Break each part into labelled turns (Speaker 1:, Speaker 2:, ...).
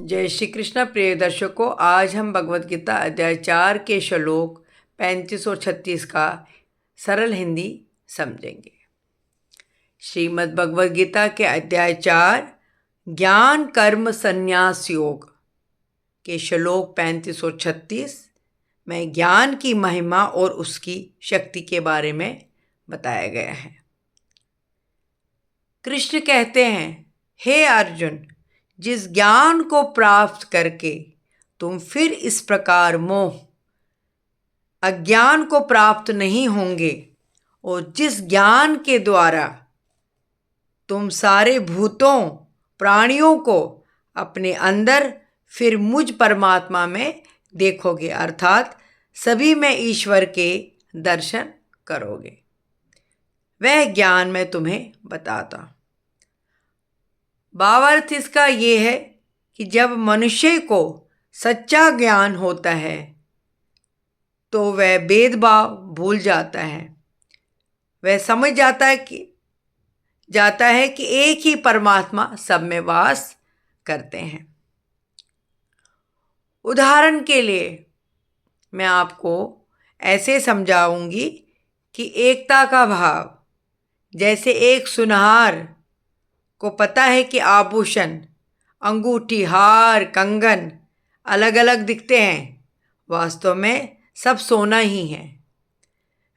Speaker 1: जय श्री कृष्ण। प्रिय दर्शकों, आज हम भगवद गीता अध्याय 4 के श्लोक 35 और 36 का सरल हिंदी समझेंगे। श्रीमद् भगवद गीता के अध्याय 4 ज्ञान कर्म संन्यास योग के श्लोक 35 और 36 में ज्ञान की महिमा और उसकी शक्ति के बारे में बताया गया है। कृष्ण कहते हैं, हे अर्जुन, जिस ज्ञान को प्राप्त करके तुम फिर इस प्रकार मोह अज्ञान को प्राप्त नहीं होंगे और जिस ज्ञान के द्वारा तुम सारे भूतों प्राणियों को अपने अंदर फिर मुझ परमात्मा में देखोगे, अर्थात सभी में ईश्वर के दर्शन करोगे, वह ज्ञान मैं तुम्हें बताता हूँ। भावार्थ इसका ये है कि जब मनुष्य को सच्चा ज्ञान होता है तो वह भेदभाव भूल जाता है। वह समझ जाता है कि एक ही परमात्मा सब में वास करते हैं। उदाहरण के लिए मैं आपको ऐसे समझाऊंगी कि एकता का भाव, जैसे एक सुनहार को पता है कि आभूषण, अंगूठी, हार, कंगन अलग अलग दिखते हैं, वास्तव में सब सोना ही है।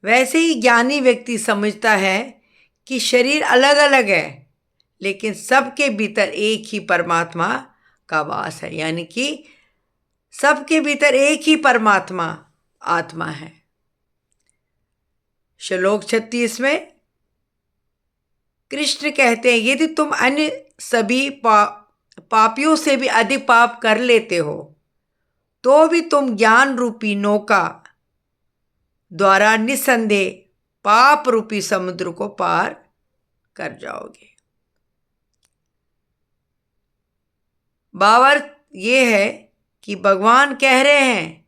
Speaker 1: वैसे ही ज्ञानी व्यक्ति समझता है कि शरीर अलग अलग है, लेकिन सबके भीतर एक ही परमात्मा का वास है, यानी कि सबके भीतर एक ही परमात्मा आत्मा है। श्लोक 36 में कृष्ण कहते हैं, यदि तुम अन्य सभी पापियों से भी अधिक पाप कर लेते हो तो भी तुम ज्ञान रूपी नौका द्वारा निस्संदेह पाप रूपी समुद्र को पार कर जाओगे। भावार्थ ये है कि भगवान कह रहे हैं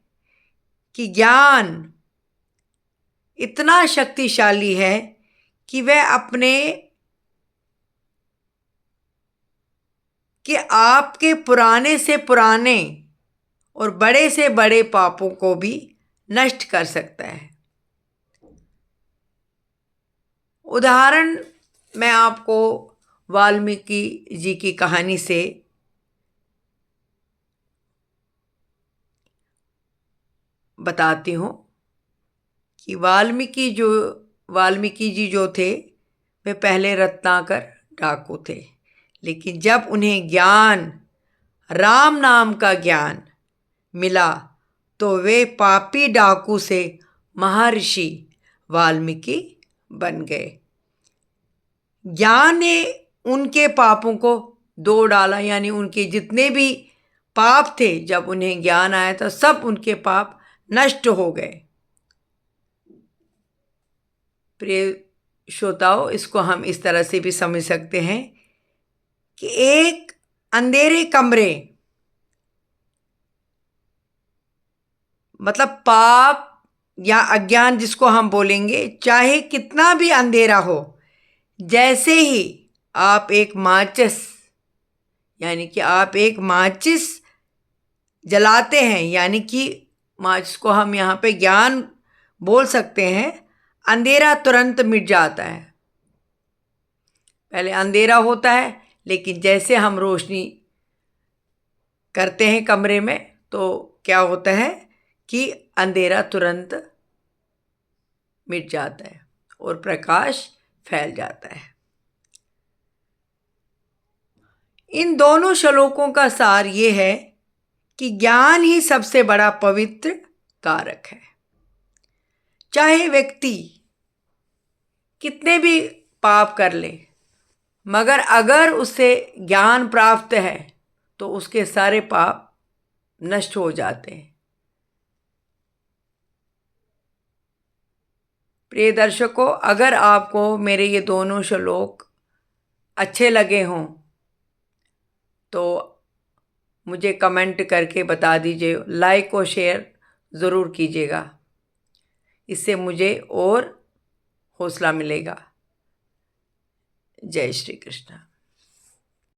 Speaker 1: कि ज्ञान इतना शक्तिशाली है कि वह आपके पुराने से पुराने और बड़े से बड़े पापों को भी नष्ट कर सकता है। उदाहरण मैं आपको वाल्मीकि जी की कहानी से बताती हूँ कि वाल्मीकि जी जो थे वे पहले रत्नाकर डाकू थे, लेकिन जब उन्हें राम नाम का ज्ञान मिला तो वे पापी डाकू से महर्षि वाल्मीकि बन गए। ज्ञान ने उनके पापों को धो डाला, यानी उनके जितने भी पाप थे, जब उन्हें ज्ञान आया तो सब उनके पाप नष्ट हो गए। प्रिय श्रोताओं, इसको हम इस तरह से भी समझ सकते हैं कि एक अंधेरे कमरे, मतलब पाप या अज्ञान जिसको हम बोलेंगे, चाहे कितना भी अंधेरा हो, जैसे ही आप एक माचिस जलाते हैं, यानी कि माचिस को हम यहाँ पे ज्ञान बोल सकते हैं, अंधेरा तुरंत मिट जाता है। पहले अंधेरा होता है, लेकिन जैसे हम रोशनी करते हैं कमरे में तो क्या होता है कि अंधेरा तुरंत मिट जाता है और प्रकाश फैल जाता है। इन दोनों श्लोकों का सार ये है कि ज्ञान ही सबसे बड़ा पवित्र कारक है। चाहे व्यक्ति कितने भी पाप कर ले, मगर अगर उसे ज्ञान प्राप्त है तो उसके सारे पाप नष्ट हो जाते हैं। प्रिय दर्शकों, अगर आपको मेरे ये दोनों श्लोक अच्छे लगे हों तो मुझे कमेंट करके बता दीजिए, लाइक और शेयर ज़रूर कीजिएगा, इससे मुझे और हौसला मिलेगा। जय श्री कृष्ण।